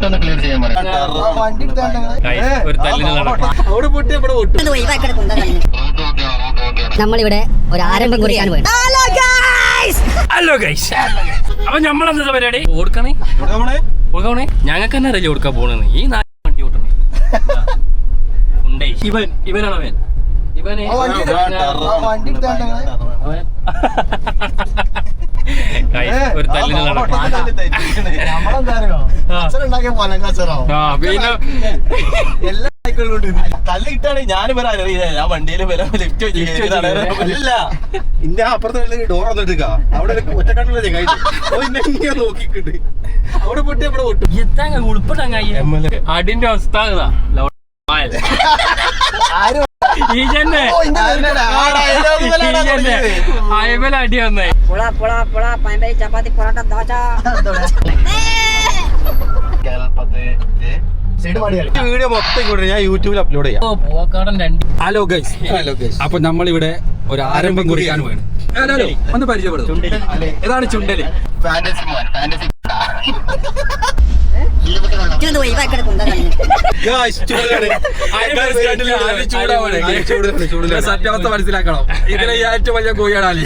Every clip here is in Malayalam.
റൂട്ട് ഒന്ന് ക്ലിയർ ചെയ്യാൻ പറയാം. നമ്മളിവിടെ ഒരു ആരംഭം കുറിക്കാൻ പോയി. ഹലോ ഗൈസ്, അപ്പൊ നമ്മളെന്താ പരിപാടി? ഓടുക്കണേ ഞങ്ങൾക്ക് തന്നെ അറിയില്ല ഓടുക്കാൻ പോണെന്ന്. ഈ വണ്ടി ഓട്ടണേ ഇവനാണ് അവൻ. ഇവനെ ഒരു തല്ലിനുള്ള തല്ലിട്ടാണ് ഞാനും വരാൻ അറിയില്ല. ഞാൻ വണ്ടിയിൽ ലിഫ്റ്റ് ഇന്റെ അപ്പുറത്തെ ഡോർ വന്നിട്ട് അവിടെ ഒറ്റക്കാട്ടുള്ള നോക്കിക്കിട്ട് അവിടെ പൊട്ടി അവിടെ പൊട്ടും. എത്താൻ ഉൾപ്പെട്ടങ്ങായി അടിന്റെ അവസ്ഥ അയമല അടി വന്നേ. ചപ്പാത്തി പൊറോട്ട ദോശ വീഡിയോ മൊത്തം ഞാൻ യൂട്യൂബിൽ അപ്ലോഡ് ചെയ്യാം. ഹലോ ഗൈസ്, അപ്പൊ നമ്മളിവിടെ ഒരു ആരംഭം കുറിക്കാൻ വേണം. ഒന്ന് പരിചയപ്പെടും. ഏതാണ് ചുണ്ടല്? സത്യാവസ്ഥ മനസ്സിലാക്കണം. ഇതിലെ ഏറ്റവും വലിയ കോഴിയാണ്.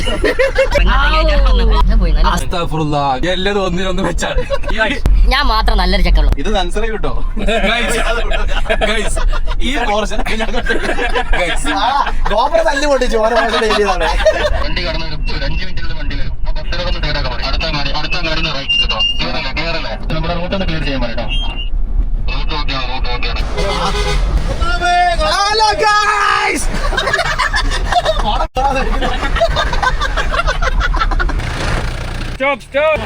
എല്ലതും ഒന്നിനൊന്ന് വെച്ചാണ്. ഞാൻ മാത്രം നല്ലൊരു ചെക്കുള്ളൂ. ഇത് നൻസറേ കിട്ടോ ഈ പോർഷൻ തല്ലി പൊട്ടിച്ചു. വണ്ടി കടന്ന് ഒരു 5 മിനിറ്റിൽ വണ്ടി വരും. അടുത്ത മരുന്ന് റൈറ്റ് കേട്ടോ. കേറല്ലേ നമ്മുടെ റൂട്ട് ഒന്ന് ക്ലിയർ ചെയ്യാൻ പറയട്ടോ. Stop.